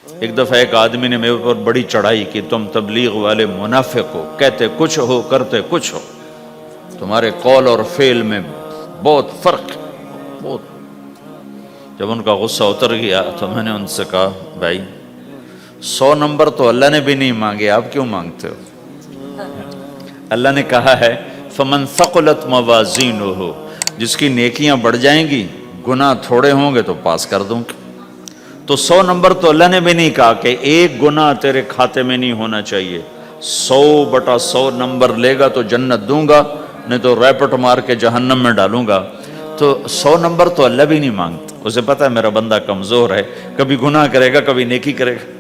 ایک دفعہ ایک آدمی نے میرے پر بڑی چڑھائی کی، تم تبلیغ والے منافق ہو، کہتے کچھ ہو کرتے کچھ ہو، تمہارے قول اور فعل میں بہت فرق ہے، بہت۔ جب ان کا غصہ اتر گیا تو میں نے ان سے کہا بھائی 100 نمبر تو اللہ نے بھی نہیں مانگے، آپ کیوں مانگتے ہو؟ اللہ نے کہا ہے فمن ثقلت موازینہ، جس کی نیکیاں بڑھ جائیں گی گناہ تھوڑے ہوں گے تو پاس کر دوں گا۔ تو 100 نمبر تو اللہ نے بھی نہیں کہا کہ ایک گناہ تیرے کھاتے میں نہیں ہونا چاہیے، 100/100 نمبر لے گا تو جنت دوں گا، نہیں تو ریپٹ مار کے جہنم میں ڈالوں گا۔ تو 100 نمبر تو اللہ بھی نہیں مانگتا، اسے پتہ ہے میرا بندہ کمزور ہے، کبھی گناہ کرے گا کبھی نیکی کرے گا۔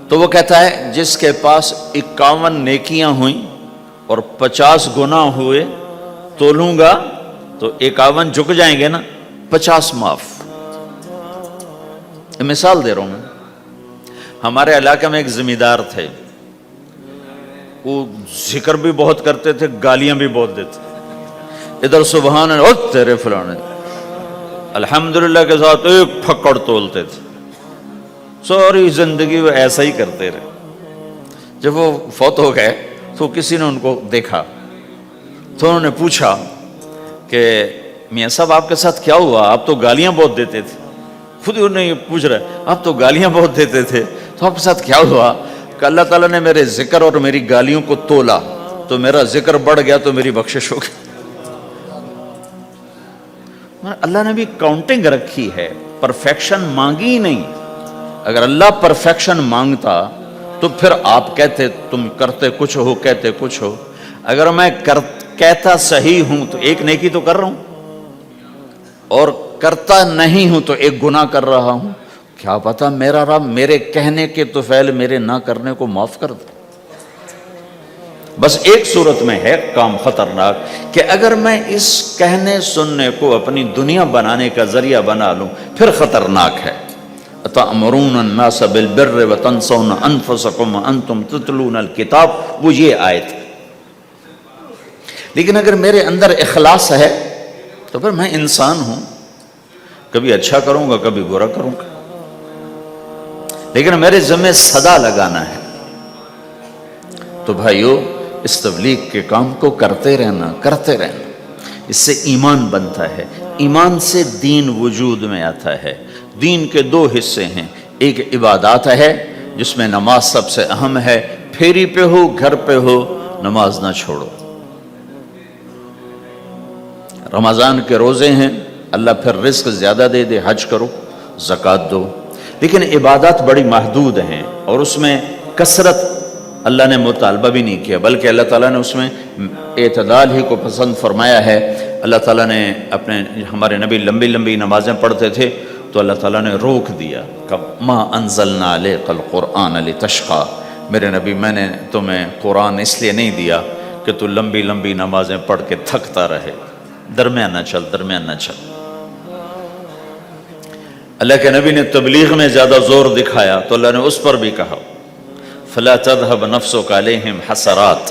تو وہ کہتا ہے جس کے پاس 51 نیکیاں ہوئیں اور 50 گناہ ہوئے تولوں گا تو 51 جھک جائیں گے نا، 50 معاف۔ مثال دے رہا ہوں میں، ہمارے علاقے میں ایک زمیندار تھے، وہ ذکر بھی بہت کرتے تھے، گالیاں بھی بہت دیتے، ادھر سبحان اللہ تیرے فلانے، الحمدللہ کے ساتھ ایک پھکڑ تولتے تھے، ساری زندگی وہ ایسا ہی کرتے رہے۔ جب وہ فوت ہو گئے تو کسی نے ان کو دیکھا تو انہوں نے پوچھا کہ میاں صاحب آپ کے ساتھ کیا ہوا، آپ تو گالیاں بہت دیتے تھے۔ خود ہی انہیں یہ پوچھ رہے آپ تو گالیاں بہت دیتے تھے، تو آپ کے ساتھ کیا ہوا؟ کہ اللہ تعالیٰ نے میرے ذکر اور میری گالیوں کو تولا تو میرا ذکر بڑھ گیا تو میری بخشش ہو گئی۔ اللہ نے بھی کاؤنٹنگ رکھی ہے، پرفیکشن مانگی ہی نہیں۔ اگر اللہ پرفیکشن مانگتا تو پھر آپ کہتے تم کرتے کچھ ہو کہتے کچھ ہو، اگر میں کہتا صحیح ہوں تو ایک نیکی تو کر رہا ہوں، اور کرتا نہیں ہوں تو ایک گناہ کر رہا ہوں، کیا پتا میرا رب میرے کہنے کے تو فعل میرے نہ کرنے کو معاف کر دے۔ بس ایک صورت میں ہے کام خطرناک کہ اگر میں اس کہنے سننے کو اپنی دنیا بنانے کا ذریعہ بنا لوں پھر خطرناک ہے۔ تَأْمُرُونَ النَّاسَ بِالْبِرِّ وَتَنْسَوْنَ أَنفُسَكُمْ وَأَنْتُمْ تُتْلُونَ الْكِتَابَ، وہ یہ آیت۔ لیکن اگر میرے اندر اخلاص ہے تو پھر میں انسان ہوں، کبھی اچھا کروں گا کبھی برا کروں گا، لیکن میرے ذمہ صدا لگانا ہے۔ تو بھائیو اس تبلیغ کے کام کو کرتے رہنا، اس سے ایمان بنتا ہے، ایمان سے دین وجود میں آتا ہے۔ دین کے 2 حصے ہیں، ایک عبادات ہے جس میں نماز سب سے اہم ہے، پھیری پہ ہو گھر پہ ہو نماز نہ چھوڑو۔ رمضان کے روزے ہیں، اللہ پھر رزق زیادہ دے دے، حج کرو، زکوٰۃ دو، لیکن عبادات بڑی محدود ہیں اور اس میں کثرت اللہ نے مطالبہ بھی نہیں کیا، بلکہ اللہ تعالیٰ نے اس میں اعتدال ہی کو پسند فرمایا ہے۔ اللہ تعالیٰ نے ہمارے نبی لمبی نمازیں پڑھتے تھے تو اللہ تعالیٰ نے روک دیا کہ ما انزلنا علیک القرآن لتشقی، میرے نبی میں نے تمہیں قرآن اس لیے نہیں دیا کہ تو لمبی نمازیں پڑھ کے تھکتا رہے، درمیان نہ چل۔ اللہ کے نبی نے تبلیغ میں زیادہ زور دکھایا تو اللہ نے اس پر بھی کہا فلا تذهب نفسك علیہم حسرات،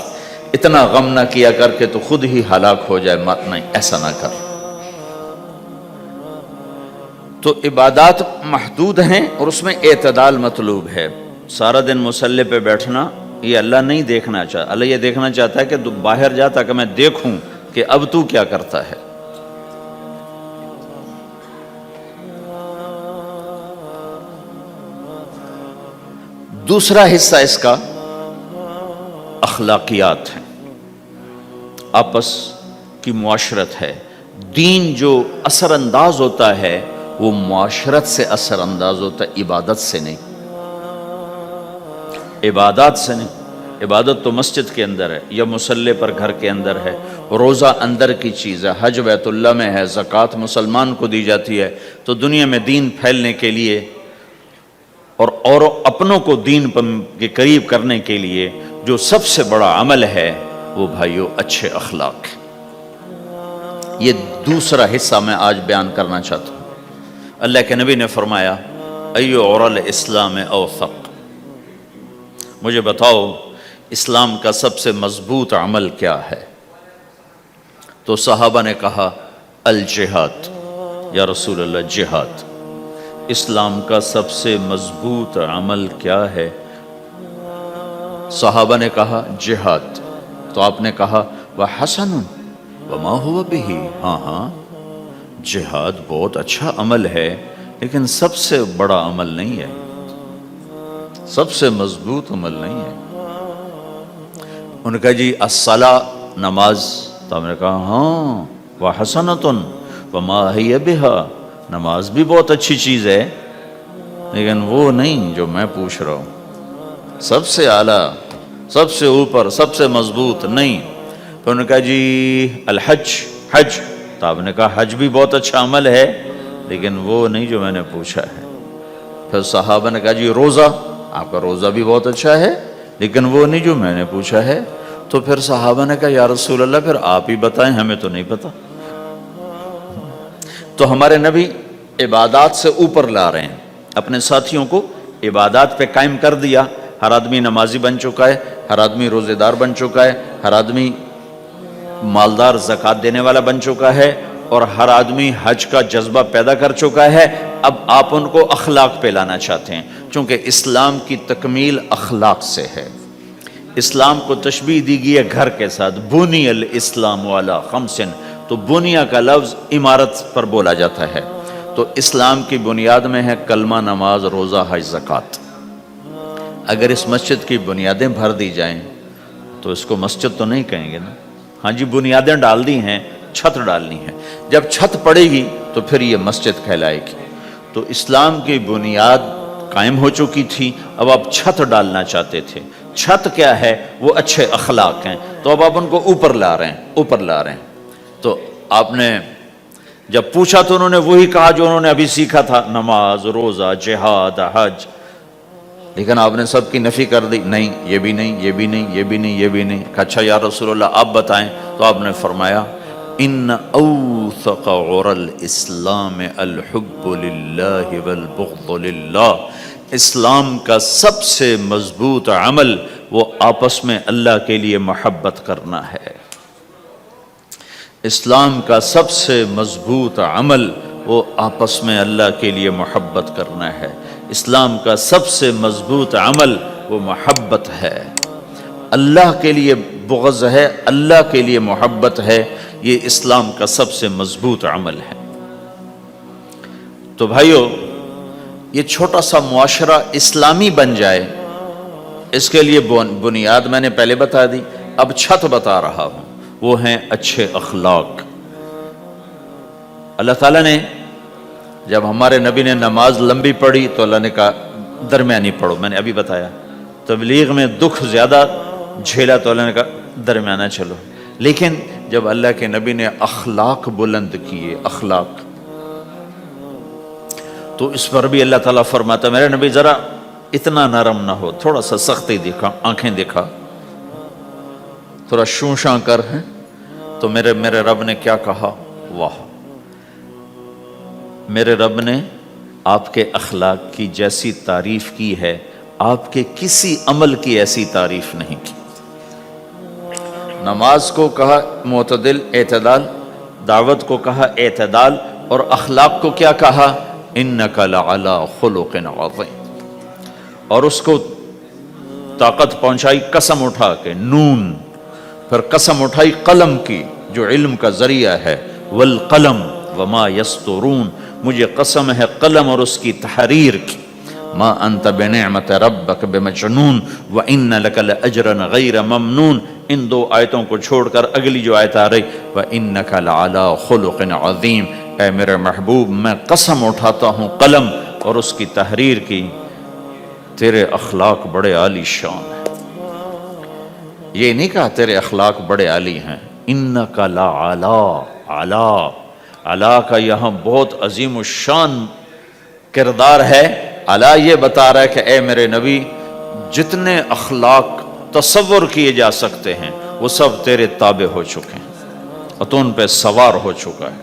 اتنا غم نہ کیا کر کے تو خود ہی ہلاک ہو جائے، نہیں ایسا نہ کر۔ تو عبادات محدود ہیں اور اس میں اعتدال مطلوب ہے۔ سارا دن مصلی پہ بیٹھنا یہ اللہ نہیں دیکھنا چاہتا، اللہ یہ دیکھنا چاہتا ہے کہ تو باہر جاتا کہ میں دیکھوں کہ اب تو کیا کرتا ہے۔ دوسرا حصہ اس کا اخلاقیات ہیں، آپس کی معاشرت ہے۔ دین جو اثر انداز ہوتا ہے وہ معاشرت سے اثر انداز ہوتا ہے، عبادت سے نہیں، عبادات سے نہیں۔ عبادت تو مسجد کے اندر ہے یا مصلی پر گھر کے اندر ہے، روزہ اندر کی چیز ہے، حج بیت اللہ میں ہے، زکوٰۃ مسلمان کو دی جاتی ہے۔ تو دنیا میں دین پھیلنے کے لیے اور اپنوں کو دین کے قریب کرنے کے لیے جو سب سے بڑا عمل ہے وہ بھائیو اچھے اخلاق ہے۔ یہ دوسرا حصہ میں آج بیان کرنا چاہتا ہوں۔ اللہ کے نبی نے فرمایا ایو عُرَى الاسلام اوثق، مجھے بتاؤ اسلام کا سب سے مضبوط عمل کیا ہے؟ تو صحابہ نے کہا الجہاد، یا رسول اللہ جہاد۔ اسلام کا سب سے مضبوط عمل کیا ہے؟ صحابہ نے کہا جہاد، تو آپ نے کہا وحسن وما هو به، ہاں جہاد بہت اچھا عمل ہے لیکن سب سے بڑا عمل نہیں ہے، سب سے مضبوط عمل نہیں ہے۔ ان کا جی الصلاۃ، نماز، تو ہم نے کہا ہاں وحسنۃ وما ہی بہا، نماز بھی بہت اچھی چیز ہے لیکن وہ نہیں جو میں پوچھ رہا ہوں، سب سے اعلیٰ، سب سے اوپر، سب سے مضبوط نہیں۔ تو انہوں نے کہا جی الحج، حج، تو آپ نے کہا حج بھی بہت اچھا عمل ہے لیکن وہ نہیں جو میں نے پوچھا ہے۔ پھر صحابہ نے کہا جی روزہ، آپ کا روزہ بھی بہت اچھا ہے لیکن وہ نہیں جو میں نے پوچھا ہے۔ تو پھر صحابہ نے کہا یا رسول اللہ پھر آپ ہی بتائیں، ہمیں تو نہیں پتا۔ تو ہمارے نبی عبادات سے اوپر لا رہے ہیں، اپنے ساتھیوں کو عبادات پہ قائم کر دیا۔ ہر آدمی نمازی بن چکا ہے، ہر آدمی روزے دار بن چکا ہے، ہر آدمی مالدار زکوٰۃ دینے والا بن چکا ہے، اور ہر آدمی حج کا جذبہ پیدا کر چکا ہے۔ اب آپ ان کو اخلاق پہ لانا چاہتے ہیں، چونکہ اسلام کی تکمیل اخلاق سے ہے۔ اسلام کو تشبیہ دی گئی ہے گھر کے ساتھ، بنی الاسلام علی خمس، تو بنیا کا لفظ عمارت پر بولا جاتا ہے۔ تو اسلام کی بنیاد میں ہے کلمہ، نماز، روزہ، حج، زکوٰۃ۔ اگر اس مسجد کی بنیادیں بھر دی جائیں تو اس کو مسجد تو نہیں کہیں گے نا، ہاں جی بنیادیں ڈال دی ہیں، چھت ڈالنی ہے، جب چھت پڑے گی تو پھر یہ مسجد کہلائے گی۔ تو اسلام کی بنیاد قائم ہو چکی تھی، اب آپ چھت ڈالنا چاہتے تھے۔ چھت کیا ہے؟ وہ اچھے اخلاق ہیں، تو اب آپ ان کو اوپر لا رہے ہیں، اوپر لا رہے ہیں۔ تو آپ نے جب پوچھا تو انہوں نے وہی کہا جو انہوں نے ابھی سیکھا تھا، نماز، روزہ، جہاد، حج، لیکن آپ نے سب کی نفی کر دی، نہیں یہ بھی نہیں، یہ بھی نہیں، یہ بھی نہیں، یہ بھی نہیں۔ کہا اچھا یا رسول اللہ آپ بتائیں، تو آپ نے فرمایا ان اوثق عر الاسلام الحب للہ والبغض للہ، اسلام کا سب سے مضبوط عمل وہ آپس میں اللہ کے لیے محبت کرنا ہے۔ اسلام کا سب سے مضبوط عمل وہ آپس میں اللہ کے لیے محبت کرنا ہے۔ اسلام کا سب سے مضبوط عمل وہ محبت ہے، اللہ کے لیے بغض ہے، اللہ کے لیے محبت ہے، یہ اسلام کا سب سے مضبوط عمل ہے۔ تو بھائیو، یہ چھوٹا سا معاشرہ اسلامی بن جائے، اس کے لیے بنیاد میں نے پہلے بتا دی، اب چھت بتا رہا ہوں، وہ ہیں اچھے اخلاق۔ اللہ تعالیٰ نے جب ہمارے نبی نے نماز لمبی پڑھی تو اللہ نے کہا درمیانی پڑھو، میں نے ابھی بتایا۔ تبلیغ میں دکھ زیادہ جھیلا تو اللہ نے کہا درمیانہ چلو۔ لیکن جب اللہ کے نبی نے اخلاق بلند کیے، اخلاق، تو اس پر بھی اللہ تعالیٰ فرماتا میرے نبی ذرا اتنا نرم نہ ہو، تھوڑا سا سختی دکھا، آنکھیں دکھا، تھوڑا شونشاں کر ہیں۔ تو میرے رب نے کیا کہا؟ واہ، میرے رب نے آپ کے اخلاق کی جیسی تعریف کی ہے، آپ کے کسی عمل کی ایسی تعریف نہیں کی۔ نماز کو کہا معتدل، اعتدال، دعوت کو کہا اعتدال، اور اخلاق کو کیا کہا؟ انک لعلی خلق عظیم۔ اور اس کو طاقت پہنچائی قسم اٹھا کے، نون، پھر قسم اٹھائی قلم کی جو علم کا ذریعہ ہے، والقلم وما یسطرون، مجھے قسم ہے قلم اور اس کی تحریر کی، ما انت بنعمت ربک بمجنون وان لک لاجرا غیر ممنون۔ ان دو آیتوں کو چھوڑ کر اگلی جو آیت آ رہی، وانک لعلی خلق عظیم، اے میرے محبوب میں قسم اٹھاتا ہوں قلم اور اس کی تحریر کی، تیرے اخلاق بڑے عالی شان ہیں۔ یہ نہیں کہا تیرے اخلاق بڑے عالی ہیں، انک لعلی، علا، علا کا یہاں بہت عظیم الشان کردار ہے۔ علا یہ بتا رہا ہے کہ اے میرے نبی، جتنے اخلاق تصور کیے جا سکتے ہیں وہ سب تیرے تابع ہو چکے ہیں، اور تو ان پہ سوار ہو چکا ہے،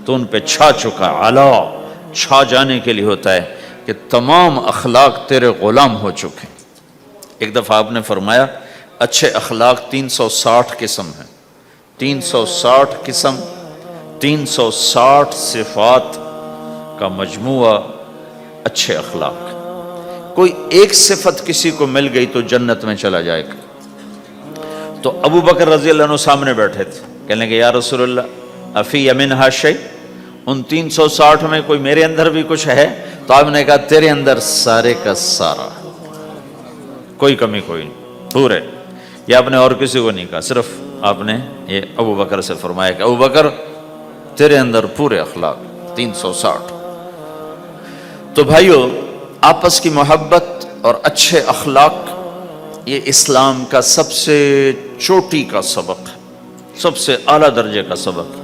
تو ان پہ چھا چکا ہے۔ علا چھا جانے کے لیے ہوتا ہے کہ تمام اخلاق تیرے غلام ہو چکے ہیں۔ ایک دفعہ آپ نے فرمایا اچھے اخلاق 360 قسم ہیں، 360 قسم، 360 صفات کا مجموعہ اچھے اخلاق. کوئی ایک صفت کسی کو مل گئی تو جنت میں چلا جائے گا. تو ابو بکر رضی اللہ عنہ سامنے بیٹھے تھے, کہنے کہ یا رسول اللہ افی منہا شیء, ان 360 میں کوئی میرے اندر بھی کچھ ہے؟ تو آپ نے کہا تیرے اندر سارے کا سارا, کوئی کمی کوئی نہیں, پورے. یہ آپ نے اور کسی کو نہیں کہا, صرف آپ نے یہ ابو بکر سے فرمایا کہ ابو بکر تیرے اندر پورے اخلاق 360. تو بھائیو, آپس کی محبت اور اچھے اخلاق یہ اسلام کا سب سے چوٹی کا سبق ہے, سب سے اعلیٰ درجے کا سبق.